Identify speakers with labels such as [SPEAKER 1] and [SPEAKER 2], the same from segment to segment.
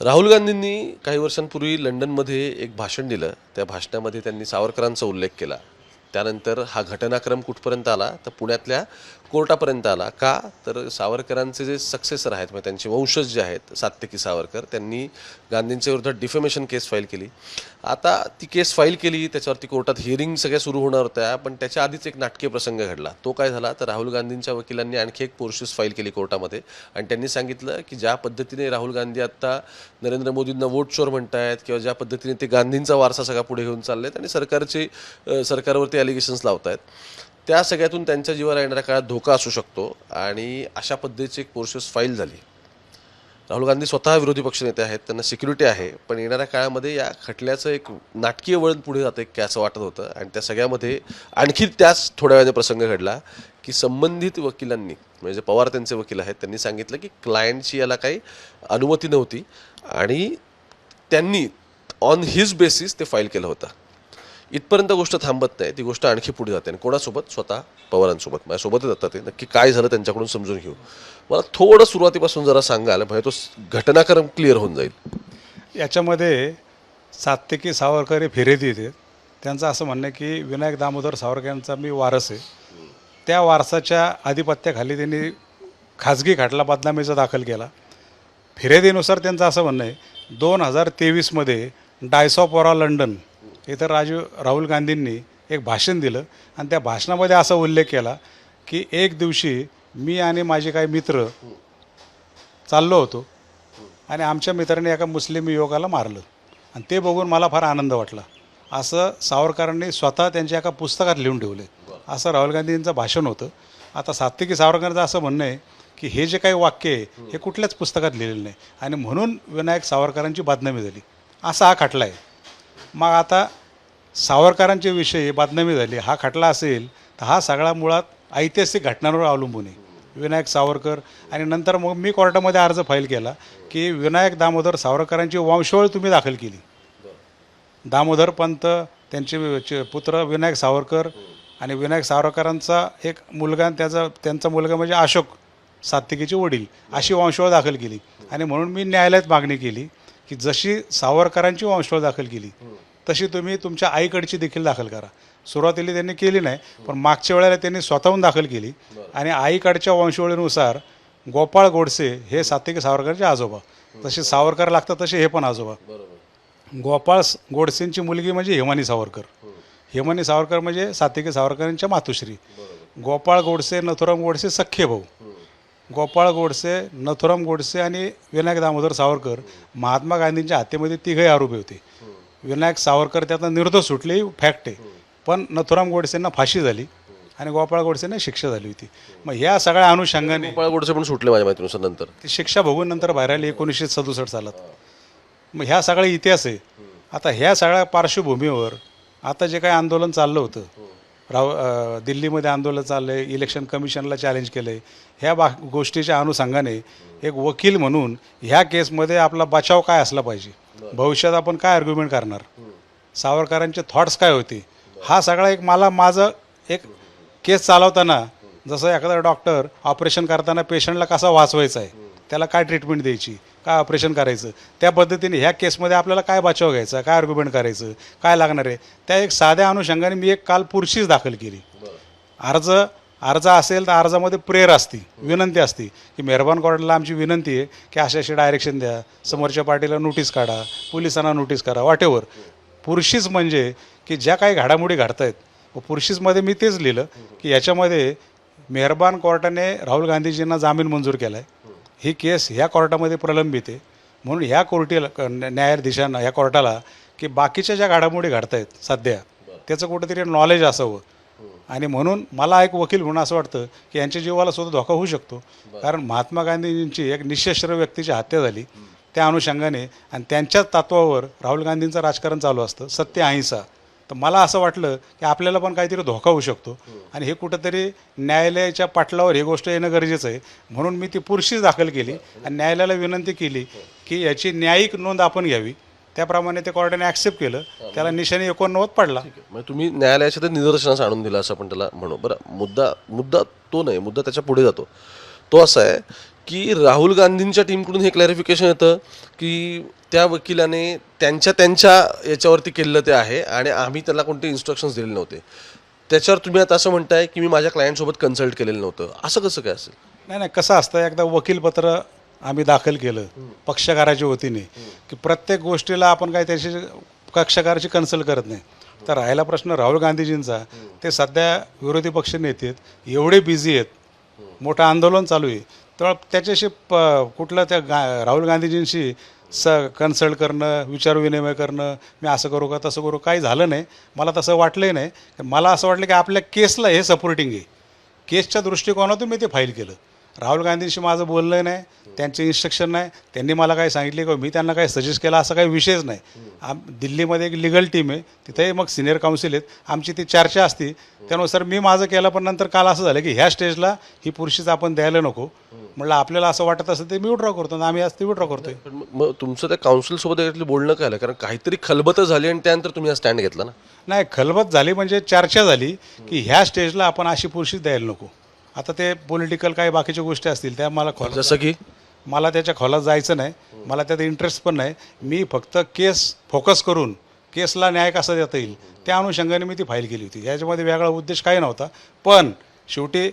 [SPEAKER 1] राहुल गांधींनी काही वर्षांपूर्वी लंडनमध्ये एक भाषण दिलं. त्या भाषणामध्ये त्यांनी सावरकरांचा उल्लेख केला. त्यानंतर हा घटनाक्रम कुठपर्यंत आला तर पुण्यातल्या कोर्टापर्यंत आला. का तर सावरकरांचे जे सक्सेसर आहेत म्हणजे त्यांचे वंशज जे आहेत सात्यकी सावरकर, त्यांनी गांधींच्या विरोधात डिफेमेशन केस फाईल केली. आता ती केस फाईल केली, त्याच्यावरती कोर्टात हिअरिंग सगळ्या सुरू होणार होत्या, पण त्याच्या आधीच एक नाटकीय प्रसंग घडला. तो काय झाला तर राहुल गांधींच्या वकिलांनी आणखी एक पोर्शिस फाईल केली कोर्टामध्ये आणि त्यांनी सांगितलं की ज्या पद्धतीने राहुल गांधी आता नरेंद्र मोदींना वोट चोर म्हणतायत किंवा ज्या पद्धतीने ते गांधींचा वारसा सगळा पुढे घेऊन चाललेत आणि सरकारवरती ॲलिगेशन्स लावत आहेत, त्या सगळ्यातून त्यांच्या जीवाला येणाऱ्या काळात धोका असू शकतो आणि अशा पद्धतीची एक पोर्शिस फाईल झाली. राहुल गांधी स्वतः विरोधी पक्षनेते आहेत, त्यांना सिक्युरिटी आहे, पण येणाऱ्या काळामध्ये या खटल्याचं एक नाटकीय वळण पुढे जातं की असं वाटत होतं. आणि त्या सगळ्यामध्ये आणखी त्याच थोड्या वेळाने प्रसंग घडला की संबंधित वकिलांनी म्हणजे पवार त्यांचे वकील आहेत त्यांनी सांगितलं की क्लायंटची याला काही अनुमती नव्हती आणि त्यांनी ऑन हिज बेसिस ते फाईल केलं होतं. इथपर्यंत गोष्ट थांबत नाही, ती गोष्ट आणखी पुढे जाते आणि कोणासोबत? स्वतः पवारांसोबत, माझ्यासोबतच जातात. ते नक्की काय झालं त्यांच्याकडून समजून घेऊ. मला थोडं सुरुवातीपासून जरा सांगाल म्हणजे तो घटनाक्रम क्लिअर होऊन जाईल.
[SPEAKER 2] याच्यामध्ये सात्यकी सावरकर हे फिरेती येते. त्यांचं असं म्हणणं आहे की विनायक दामोदर सावरकर यांचा मी वारस आहे. त्या वारसाच्या आधिपत्याखाली त्यांनी खाजगी खटला बदनामीचा दाखल केला. फिर्यादीनुसार त्यांचं असं म्हणणं आहे 2023मध्ये डायसॉपोरा लंडन इथं राहुल गांधींनी एक भाषण दिलं आणि त्या भाषणामध्ये असा उल्लेख केला की एक दिवशी मी आणि माझे काही मित्र चाललो होतो आणि आमच्या मित्राने एका मुस्लिम युवकाला मारलं आणि ते बघून मला फार आनंद वाटला. असं सावरकरांनी स्वतः त्यांच्या एका पुस्तकात लिहून ठेवले. असं राहुल गांधींचं भाषण होतं. आता सात्यकी सावरकरांचं असं म्हणणं आहे की हे जे काही वाक्य आहे हे कुठल्याच पुस्तकात लिहिलेलं नाही आणि म्हणून विनायक सावरकरांची बदनामी झाली, असा हा खटला आहे. मग आता सावरकरांच्या विषयी बदनामी झाली हा खटला असेल तर हा सगळा मुळात ऐतिहासिक घटनांवर अवलंबून आहे. विनायक सावरकर आणि नंतर मग मी कोर्टामध्ये अर्ज फाईल केला की विनायक दामोदर सावरकरांची वंशावळ तुम्ही दाखल केली. दामोदर पंत त्यांचे पुत्र विनायक सावरकर आणि विनायक सावरकरांचा एक मुलगा आणि त्यांचा मुलगा म्हणजे अशोक सात्यकीचे वडील, अशी वंशावळ दाखल केली. आणि म्हणून मी न्यायालयात मागणी केली की जशी सावरकरांची वंशावळ दाखल केली तशी तुम्ही तुमच्या आईकडची देखील दाखल करा. सुरुवातीला त्यांनी केली नाही, पण मागच्या वेळेला त्यांनी स्वतःहून दाखल केली आणि आईकडच्या वंशावळीनुसार गोपाळ गोडसे हे सात्यकी सावरकरचे आजोबा, तसे सावरकर लागतात तसे हे पण आजोबा. गोपाळ गोडसेंची मुलगी म्हणजे हेमानी सावरकर. हेमानी सावरकर म्हणजे सात्यकी सावरकरांच्या मातुश्री. गोपाळ गोडसे नथुराम गोडसे सख्खे भाऊ. गोपाळ गोडसे, नथुराम गोडसे आणि विनायक दामोदर सावरकर महात्मा गांधींच्या हत्येमध्ये तिघही आरोपी होते. विनायक सावरकर त्यातनं निर्दोष सुटले, फॅक्ट आहे, पण नथुराम गोडसेंना फाशी झाली आणि गोपाळ गोडसेंना शिक्षा झाली होती. मग ह्या सगळ्या अनुषंगाने
[SPEAKER 1] गोपाळ गोडसे पण सुटले माझ्या माहितीनुसार नंतर.
[SPEAKER 2] ती शिक्षा भोगून नंतर बाहेर आली 1967 सालात. मग ह्या सगळा इतिहास आहे. आता ह्या सगळ्या पार्श्वभूमीवर आता जे काही आंदोलन चाललं होतं, दिल्लीमध्ये आंदोलन चाललं आहे, इलेक्शन कमिशनला चॅलेंज केलं आहे, ह्या गोष्टीच्या अनुषंगाने एक वकील म्हणून ह्या केसमध्ये आपला बचाव काय असला पाहिजे, भविष्यात आपण काय आर्ग्युमेंट करणार, सावरकरांचे थॉट्स काय होते, हा सगळा एक माझं एक केस चालवताना जसं एखादा डॉक्टर ऑपरेशन करताना पेशंटला कसा वाचवायचा आहे, त्याला काय ट्रीटमेंट द्यायची, काय ऑपरेशन करायचं, त्या पद्धतीने ह्या केसमध्ये आपल्याला काय बचाव घ्यायचा, काय आर्ग्युमेंट करायचं, काय लागणार आहे, त्या एक साध्या अनुषंगाने मी एक काल पुरशीच दाखल केली. अर्ज असेल तर अर्जामध्ये प्रेयर असती, विनंती असती की मेहरबान कोर्टाला आमची विनंती आहे की अशी डायरेक्शन द्या, समोरच्या पार्टीला नोटीस काढा, पोलिसांना नोटीस करा, वाटेवर. पुरशीच म्हणजे की ज्या काही घडामोडी घडत आहेत, पुरशीसमध्ये मी तेच लिहिलं की याच्यामध्ये मेहरबान कोर्टाने राहुल गांधीजींना जामीन मंजूर केला आहे. ही केस ह्या कोर्टामध्ये प्रलंबित आहे, म्हणून ह्या न्यायाधीशांना ह्या कोर्टाला की बाकीच्या ज्या घडामोडी घडत आहेत सध्या त्याचं कुठंतरी नॉलेज असावं. आणि म्हणून मला एक वकील म्हणून असं वाटतं की यांच्या जीवाला सुद्धा धोका होऊ शकतो, कारण महात्मा गांधींची एक निःशस्त्र व्यक्तीची हत्या झाली त्या अनुषंगाने आणि त्यांच्याच तत्वावर राहुल गांधींचं राजकारण चालू असतं, सत्य अहिंसा. तर मला असं वाटलं की आपल्याला पण काहीतरी धोका होऊ शकतो आणि हे कुठंतरी न्यायालयाच्या पाटलावर ही गोष्ट येणं गरजेचं आहे. म्हणून मी ती पुरशीच दाखल केली आणि न्यायालयाला विनंती केली की याची न्यायिक नोंद आपण घ्यावी. त्याप्रमाणे ते कोर्टाने ॲक्सेप्ट केलं, त्याला निशाणी 89 पडला.
[SPEAKER 1] मग तुम्ही न्यायालयाच्या ते निदर्शनास आणून दिलं असं आपण त्याला म्हणू. बरं, मुद्दा तो नाही, मुद्दा त्याच्या पुढे जातो. तो असा आहे की राहुल गांधींच्या टीमकडून हे क्लॅरिफिकेशन येतं की त्या वकिलाने त्यांच्या याच्यावरती केलेलं ते आहे आणि आम्ही त्याला कोणते इन्स्ट्रक्शन्स दिलेले नव्हते. त्याच्यावर तुम्ही आता असं म्हणताय की मी माझ्या क्लायंटसोबत कन्सल्ट केलेलं नव्हतं. असं कसं काय असेल?
[SPEAKER 2] नाही नाही, कसं असतं, एकदा वकीलपत्र आम्ही दाखल केलं पक्षकाराच्या वतीने की प्रत्येक गोष्टीला आपण काय त्याची पक्षकाराची कन्सल्ट करत नाही. तर राहिला प्रश्न राहुल गांधीजींचा, ते सध्या विरोधी पक्ष नेते आहेत, एवढे बिझी आहेत, मोठं आंदोलन चालू आहे, तर त्याच्याशी कुठलं त्या राहुल गांधीजींशी कन्सल्ट करणं, विचारविनिमय करणं, मी असं करू का तसं करू, काही झालं नाही. मला तसं वाटलंही नाही. मला असं वाटलं की आपल्या केसला हे सपोर्टिंग आहे, केसच्या दृष्टिकोनातून मी ते फाईल केलं. राहुल गांधींशी माझं बोललं नाही, त्यांचे इन्स्ट्रक्शन नाही, त्यांनी मला काही सांगितले किंवा मी त्यांना काही सजेस्ट केला असा काही विषयच नाही. दिल्लीमध्ये एक लिगल टीम आहे, तिथेही मग सिनियर काउन्सिल आहेत, आमची ती चर्चा असती, त्यानुसार मी माझं केलं. पण नंतर काल असं झालं की ह्या स्टेजला ही पुरुषीच आपण द्यायला नको. म्हटलं आपल्याला असं वाटत असेल ते मी विड्रॉ करतो आणि आम्ही आज ते विड्रॉ करतोय.
[SPEAKER 1] पण मग तुमचं त्या काउन्सिलसोबत याच्यातलं बोलणं काय आलं? कारण काहीतरी खलबत झाली आणि त्यानंतर तुम्ही हा स्टँड घेतला ना.
[SPEAKER 2] नाही, खलबत झाली म्हणजे चर्चा झाली की ह्या स्टेजला आपण अशी पुरुषीच द्यायला नको. आता ते पॉलिटिकल काही बाकीच्या गोष्टी असतील त्या मला
[SPEAKER 1] जसं की
[SPEAKER 2] मला त्याच्या खोलात जायचं नाही, मला त्यात इंटरेस्ट पण नाही. मी फक्त केस फोकस करून केसला न्याय कसा देता येईल त्या अनुषंगाने मी ती फाईल केली होती. याच्यामध्ये वेगळा उद्देश काही नव्हता. पण शेवटी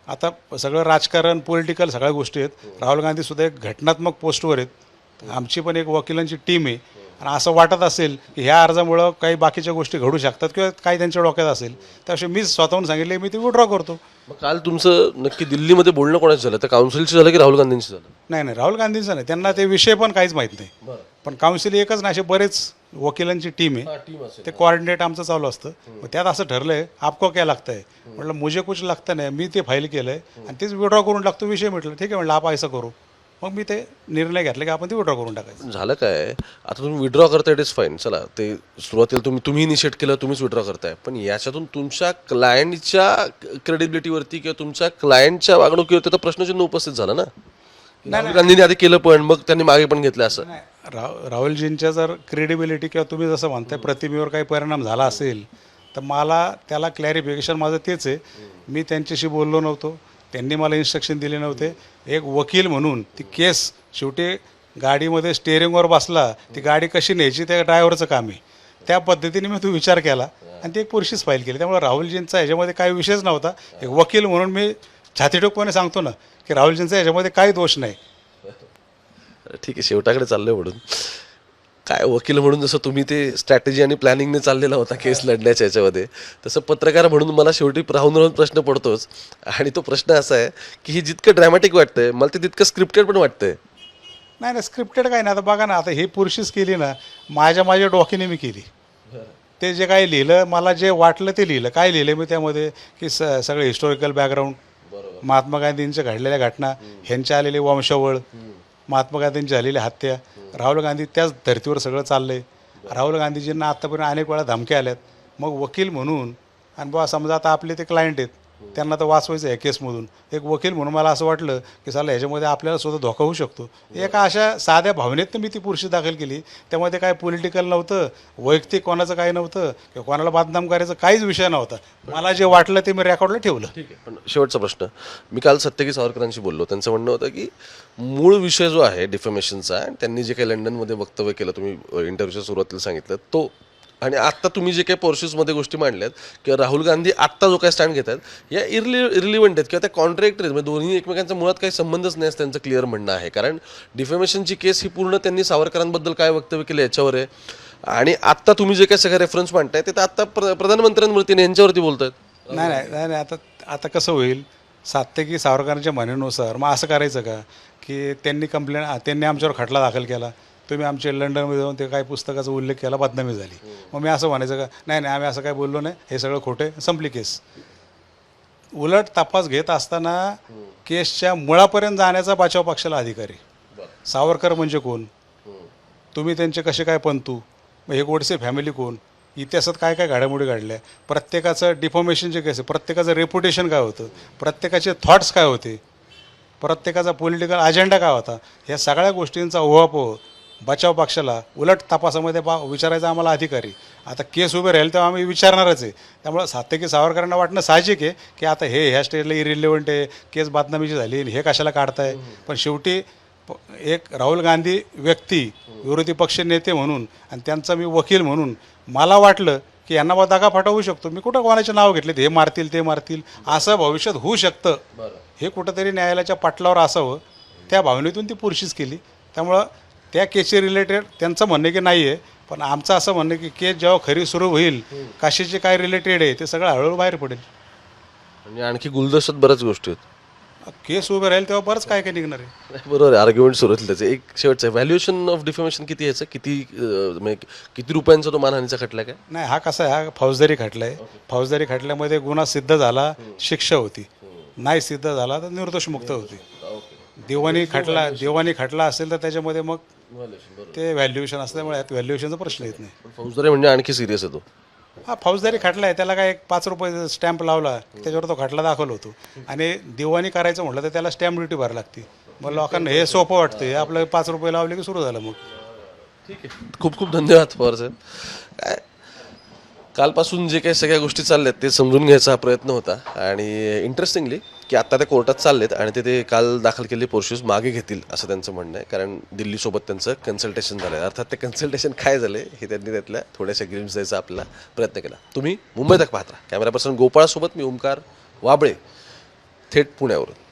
[SPEAKER 2] आता सगळं राजकारण, पॉलिटिकल सगळ्या गोष्टी आहेत. राहुल गांधीसुद्धा एक घटनात्मक पोस्टवर आहेत, आमची पण एक वकिलांची टीम आहे. आणि असं वाटत असेल की ह्या अर्जामुळं काही बाकीच्या गोष्टी घडू शकतात किंवा काही त्यांच्या डोक्यात असेल, त्याविषयी मीच स्वतःहून सांगितले मी ते विड्रॉ करतो.
[SPEAKER 1] मग काल तुमचं नक्की दिल्लीमध्ये बोलणं कोणाचं झालं? त्या काउन्सिलचं झालं की राहुल गांधींचं झालं?
[SPEAKER 2] नाही नाही, राहुल गांधींचं नाही, त्यांना ते विषय पण काहीच माहीत नाही. पण काउन्सिल एकच नाही, असे बरेच वकिलांची टीम आहे, ते कोऑर्डिनेट आमचं चालू असतं. मग त्यात असं ठरलं आहे आपको काय लागतं आहे, म्हटलं मुझे कुछ लागतं नाही, मी ते फाईल केलं आहे आणि तेच विड्रॉ करून टाकतो. विषय म्हटलं ठीक आहे, म्हटलं आप असं करू. मग मी ते निर्णय घेतला की आपण ते विड्रॉ करून टाकायचं.
[SPEAKER 1] झालं काय, आता तुम्ही विड्रॉ करताय, इट इज फाईन, चला ते सुरुवातीला तुम्ही इनिशिएट केलं, तुम्हीच विड्रॉ करताय. पण याच्यातून तुमच्या क्लायंटच्या क्रेडिबिलिटीवरती किंवा तुमच्या क्लायंटच्या वागणुकीवरती तर प्रश्नचिन्ह उपस्थित झालं ना. राहुल गांधींनी आधी केलं पण मग त्यांनी मागे पण घेतलं असं.
[SPEAKER 2] राहुलजींच्या जर क्रेडिबिलिटी किंवा तुम्ही जसं म्हणताय प्रतिमेवर काही परिणाम झाला असेल तर मला त्याला क्लॅरिफिकेशन माझं तेच आहे. मी त्यांच्याशी बोललो नव्हतो, त्यांनी मला इन्स्ट्रक्शन दिले नव्हते. एक वकील म्हणून ती केस शेवटी गाडीमध्ये स्टेअरिंगवर बसला, ती गाडी कशी न्यायची त्या ड्रायव्हरचं काम आहे. त्या पद्धतीने मी तो विचार केला आणि ती एक पुरुषीच फाईल केली. त्यामुळे राहुलजींचा ह्याच्यामध्ये काही विषयच नव्हता. एक वकील म्हणून मी छातीठोकपणे सांगतो ना की राहुलजींचा ह्याच्यामध्ये काही दोष नाही.
[SPEAKER 1] ठीक आहे, शेवटाकडे चाललंय म्हणून काय वकील म्हणून जसं तुम्ही ते स्ट्रॅटेजी आणि प्लॅनिंगने चाललेला होता केस लढण्याच्या याच्यामध्ये, तसं पत्रकार म्हणून मला शेवटी राहून प्रश्न पडतोच. आणि तो प्रश्न असा आहे की हे जितकं ड्रॅमॅटिक वाटतंय मला ते तितकं स्क्रिप्टेड पण वाटतंय.
[SPEAKER 2] नाही नाही, स्क्रिप्टेड काही नाही. आता बघा ना, आता ही पुरुषीच केली ना, माझ्या डोक्याने मी केली. ते जे काही लिहिलं, मला जे वाटलं ते लिहिलं. काय लिहिलं मी त्यामध्ये की सगळे हिस्टॉरिकल बॅकग्राऊंड, महात्मा गांधींच्या घडलेल्या घटना, ह्यांच्या आलेले वंशावळ, महात्मा गांधींची झालेली हत्या, राहुल गांधी त्याच धर्तीवर सगळं चाललं आहे. राहुल गांधीजींना आत्तापर्यंत अनेक वेळा धमक्या आल्यात. मग वकील म्हणून आणि बुवा समजा आता आपले ते क्लायंट आहेत, त्यांना तर वाचवायचं आहे केसमधून. एक वकील म्हणून मला असं वाटलं की साला ह्याच्यामध्ये आपल्याला सुद्धा धोका होऊ शकतो. एका अशा साध्या भावनेतनं मी ती पुरुषी दाखल केली. त्यामध्ये काय पॉलिटिकल नव्हतं, वैयक्तिक कोणाचं काही नव्हतं किंवा कोणाला बदनाम करायचं काहीच विषय नव्हता. मला जे वाटलं ते मी रेकॉर्डला ठेवलं.
[SPEAKER 1] ठीक आहे, पण शेवटचा प्रश्न, मी काल सत्यकी सावरकरांशी बोललो, त्यांचं म्हणणं होतं की मूळ विषय जो आहे डिफेमेशनचा, त्यांनी जे काही लंडनमध्ये वक्तव्य केलं, तुम्ही इंटरव्ह्यूच्या सुरुवातीला सांगितलं तो, आणि आत्ता तुम्ही जे काही पोर्सेसमध्ये गोष्टी मांडल्यात किंवा राहुल गांधी आत्ता जो काही स्टँड घेतात, या इरिलिव्हंट आहेत किंवा त्या कॉन्ट्रॅक्टर आहेत, म्हणजे दोन्ही एकमेकांचा मुळात काही संबंधच नाही असं त्यांचं क्लिअर म्हणणं आहे. कारण डिफेमेशनची केस ही पूर्ण त्यांनी सावरकरांबद्दल काय वक्तव्य केलं याच्यावर आहे, आणि आत्ता तुम्ही जे काही सगळे रेफरन्स मांडताय ते तर आत्ता प्रधानमंत्र्यांवरती यांच्यावरती बोलतायत.
[SPEAKER 2] नाही नाही नाही नाही, आता कसं होईल, सात्यकी सावरकरांच्या म्हणण्यानुसार मग असं करायचं का की त्यांनी आमच्यावर खटला दाखल केला, तुम्ही आमच्या लंडनमध्ये जाऊन ते काही पुस्तकाचा उल्लेख केला, बदनामी झाली, मग मी असं म्हणायचं का नाही नाही आम्ही असं काय बोललो नाही, हे सगळं खोटे, संपली केस. उलट तपास घेत असताना केसच्या मुळापर्यंत जाण्याचा बचाव पक्षाला अधिकारी. सावरकर म्हणजे कोण, तुम्ही त्यांचे कसे काय पंतू, मग हे गोडसे फॅमिली कोण, इतिहासात काय काय घडामोडी घडल्या, प्रत्येकाचं डिफॉर्मेशनचे केस, प्रत्येकाचं रेप्युटेशन काय होतं, प्रत्येकाचे थॉट्स काय होते, प्रत्येकाचा पॉलिटिकल अजेंडा काय होता, ह्या सगळ्या गोष्टींचा ओहापोह बचाव पक्षाला उलट तपासामध्ये विचारायचा आम्हाला अधिकारी. आता केस उभे राहील तेव्हा आम्ही विचारणारच आहे. त्यामुळं सात्यकी सावरकरांना वाटणं साहजिक आहे की आता हे ह्या स्टेजला इरिलेव्हंट आहे, केस बदनामीची झाली, हे कशाला काढताय. पण शेवटी एक राहुल गांधी व्यक्ती, विरोधी पक्ष नेते म्हणून आणि त्यांचा मी वकील म्हणून मला वाटलं की यांना बा दगा फटवू शकतो. मी कुठं कोणाचे नाव घेतले, हे मारतील ते मारतील, असं भविष्यात होऊ शकतं. हे कुठंतरी न्यायालयाच्या पाटलावर असावं, त्या भावनेतून ती पुरशीच केली. त्यामुळं त्या केसशी रिलेटेड त्यांचं म्हणणं की नाही आहे, पण आमचं असं म्हणणं की केस जेव्हा खरी सुरू होईल, कशाचे काय रिलेटेड आहे ते सगळं हळूहळू बाहेर पडेल.
[SPEAKER 1] म्हणजे आणखी गुलदस्त्यात बऱ्याच गोष्टी आहेत.
[SPEAKER 2] केस उभे राहील तेव्हा बरंच काय काय निघणार आहे.
[SPEAKER 1] बरोबर आहे, आर्ग्युमेंट सुरू होतील त्याचे. एक शेवटचं व्हॅल्युएशन ऑफ डिफेमेशन किती याचं, किती म्हणजे किती रुपयांचा तो मानहानीचा खटला काय?
[SPEAKER 2] नाही, हा कसा आहे, हा फौजदारी खटला आहे. फौजदारी खटल्यामध्ये गुन्हा सिद्ध झाला शिक्षा होती, नाही सिद्ध झाला तर निर्दोष मुक्त होती. दिवाणी खटला असेल तर त्याच्यामध्ये मग ते व्हॅल्युएशन असल्यामुळे यात व्हॅल्युएशनचा प्रश्न येत नाही.
[SPEAKER 1] पण फौजदारी म्हणजे आणखी सिरियस आहे तो.
[SPEAKER 2] हा फौजदारी खटला आहे, त्याला काय एक 5 रुपये स्टॅम्प लावला त्याच्यावर तो खटला दाखल होतो. आणि दिवाणी करायचं म्हटलं तर त्याला स्टॅम्प ड्युटी भरावी लागते. मग लोकांना हे सोपं वाटतं, हे आपलं 5 रुपये लावले की सुरू झालं. मग
[SPEAKER 1] ठीक आहे, खूप खूप धन्यवाद पवार साहेब. काय कालपासून जे काही सगळ्या गोष्टी चालल्यात ते समजून घ्यायचा हा प्रयत्न होता. आणि इंटरेस्टिंगली की आत्ता ते कोर्टात चाललेत आणि ते काल दाखल केलेले पोर्शेस मागे घेतील असं त्यांचं म्हणणं आहे. कारण दिल्लीसोबत त्यांचं कन्सल्टेशन झालं आहे. अर्थात ते कन्सल्टेशन काय झालं हे त्यांनी त्यातल्या थोड्याशा ग्लिम्स द्यायचा आपला प्रयत्न केला. तुम्ही मुंबई तक पाहता. कॅमेरा पर्सन गोपाळसोबत मी ओमकार वाबळे, थेट पुण्यावरून.